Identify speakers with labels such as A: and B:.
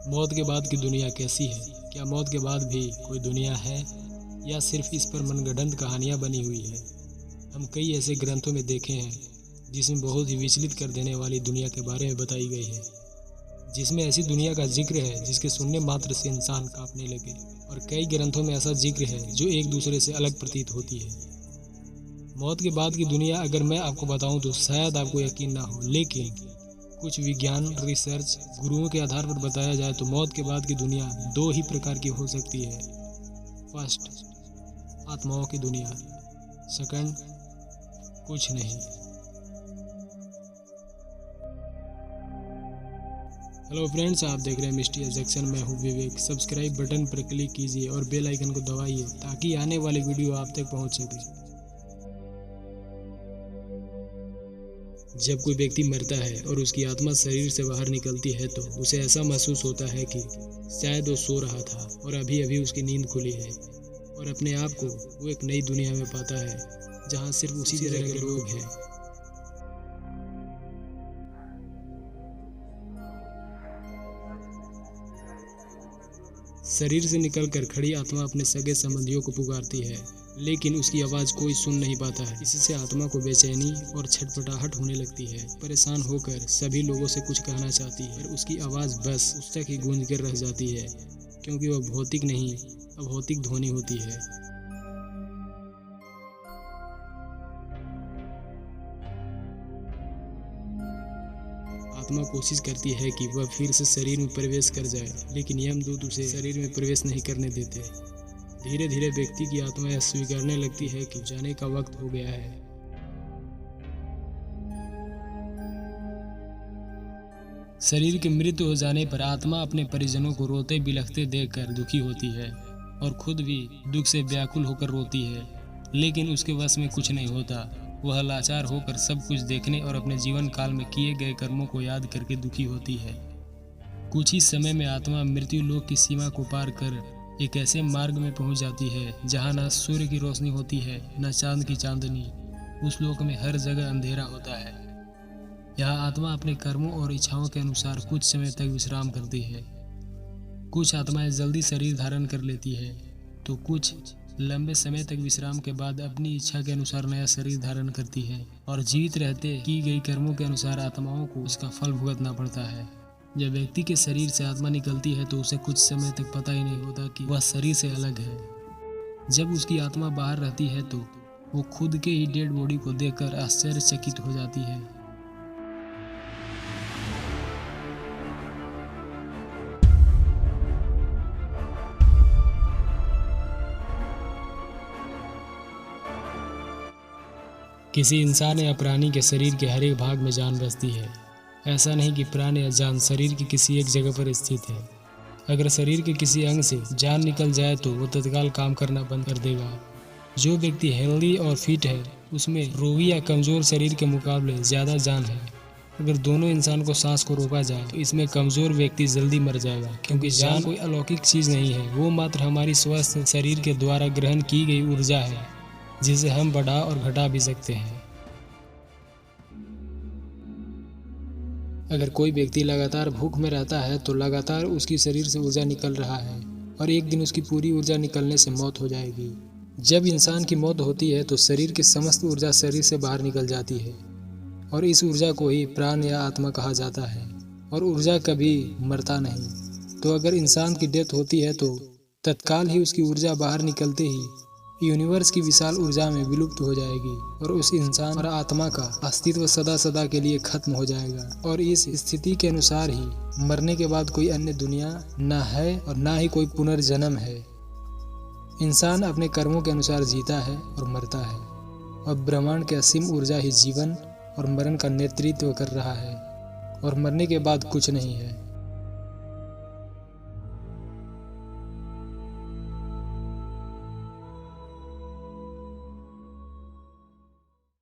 A: मौत के बाद की दुनिया कैसी है? क्या मौत के बाद भी कोई दुनिया है या सिर्फ इस पर मनगढ़ंत कहानियाँ बनी हुई है? हम कई ऐसे ग्रंथों में देखे हैं जिसमें बहुत ही विचलित कर देने वाली दुनिया के बारे में बताई गई है, जिसमें ऐसी दुनिया का जिक्र है जिसके सुनने मात्र से इंसान कांपने लगे, और कई ग्रंथों में ऐसा जिक्र है जो एक दूसरे से अलग प्रतीत होती है। मौत के बाद की दुनिया अगर मैं आपको बताऊं तो शायद आपको यकीन ना हो, लेकिन कुछ विज्ञान रिसर्च गुरुओं के आधार पर बताया जाए तो मौत के बाद की दुनिया दो ही प्रकार की हो सकती है। फर्स्ट, आत्माओं की दुनिया। सेकंड, कुछ नहीं। हेलो फ्रेंड्स, आप देख रहे हैं मिस्टीरियस सेक्शन में हूँ विवेक। सब्सक्राइब बटन पर क्लिक कीजिए और बेल आइकन को दबाइए ताकि आने वाली वीडियो आप तक पहुँच सके। जब कोई व्यक्ति मरता है और उसकी आत्मा शरीर से बाहर निकलती है तो उसे ऐसा महसूस होता है कि शायद वो सो रहा था और अभी अभी उसकी नींद खुली है, और अपने आप को वो एक नई दुनिया में पाता है जहाँ सिर्फ उसी तरह के लोग हैं। शरीर से निकलकर खड़ी आत्मा अपने सगे संबंधियों को पुकारती है, लेकिन उसकी आवाज़ कोई सुन नहीं पाता है। इससे आत्मा को बेचैनी और छटपटाहट होने लगती है। परेशान होकर सभी लोगों से कुछ कहना चाहती है, पर उसकी आवाज़ बस उस तक ही गूंज कर रह जाती है, क्योंकि वह भौतिक नहीं अभौतिक ध्वनि होती है। आत्मा कोशिश करती है कि वह फिर से शरीर में प्रवेश कर जाए, लेकिन यमदूत उसे शरीर में प्रवेश नहीं करने देते। धीरे धीरे व्यक्ति की आत्मा यह स्वीकारने लगती है कि जाने का वक्त हो गया है। शरीर के मृत्यु हो जाने पर आत्मा अपने परिजनों को रोते बिलखते देखकर दुखी होती है और खुद भी दुख से व्याकुल होकर रोती है, लेकिन उसके वश में कुछ नहीं होता। वह लाचार होकर सब कुछ देखने और अपने जीवन काल में किए गए कर्मों को याद करके दुखी होती है। कुछ ही समय में आत्मा मृत्यु लोक की सीमा को पार कर एक ऐसे मार्ग में पहुंच जाती है जहां न सूर्य की रोशनी होती है न चांद की चांदनी। उस लोक में हर जगह अंधेरा होता है। यहाँ आत्मा अपने कर्मों और इच्छाओं के अनुसार कुछ समय तक विश्राम करती है। कुछ आत्माएं जल्दी शरीर धारण कर लेती है तो कुछ लंबे समय तक विश्राम के बाद अपनी इच्छा के अनुसार नया शरीर धारण करती है, और जीवित रहते की गई कर्मों के अनुसार आत्माओं को उसका फल भुगतना पड़ता है। जब व्यक्ति के शरीर से आत्मा निकलती है तो उसे कुछ समय तक पता ही नहीं होता कि वह शरीर से अलग है। जब उसकी आत्मा बाहर रहती है तो वो खुद के ही डेड बॉडी को देखकर आश्चर्यचकित हो जाती है। किसी इंसान या प्राणी के शरीर के हर एक भाग में जान बसती है। ऐसा नहीं कि प्राण या जान शरीर की किसी एक जगह पर स्थित है। अगर शरीर के किसी अंग से जान निकल जाए तो वो तत्काल काम करना बंद कर देगा। जो व्यक्ति हेल्दी और फिट है उसमें रोगी या कमज़ोर शरीर के मुकाबले ज़्यादा जान है। अगर दोनों इंसान को सांस को रोका जाए तो इसमें कमज़ोर व्यक्ति जल्दी मर जाएगा, क्योंकि जान कोई अलौकिक चीज़ नहीं है। वो मात्र हमारी स्वस्थ शरीर के द्वारा ग्रहण की गई ऊर्जा है जिसे हम बढ़ा और घटा भी सकते हैं। अगर कोई व्यक्ति लगातार भूख में रहता है तो लगातार उसकी शरीर से ऊर्जा निकल रहा है, और एक दिन उसकी पूरी ऊर्जा निकलने से मौत हो जाएगी। जब इंसान की मौत होती है तो शरीर की समस्त ऊर्जा शरीर से बाहर निकल जाती है, और इस ऊर्जा को ही प्राण या आत्मा कहा जाता है, और ऊर्जा कभी मरता नहीं। तो अगर इंसान की डेथ होती है तो तत्काल ही उसकी ऊर्जा बाहर निकलते ही यूनिवर्स की विशाल ऊर्जा में विलुप्त हो जाएगी, और उस इंसान और आत्मा का अस्तित्व सदा सदा के लिए खत्म हो जाएगा। और इस स्थिति के अनुसार ही मरने के बाद कोई अन्य दुनिया न है और न ही कोई पुनर्जन्म है। इंसान अपने कर्मों के अनुसार जीता है और मरता है, और ब्रह्मांड की असीम ऊर्जा ही जीवन और मरण का नेतृत्व कर रहा है, और मरने के बाद कुछ नहीं है।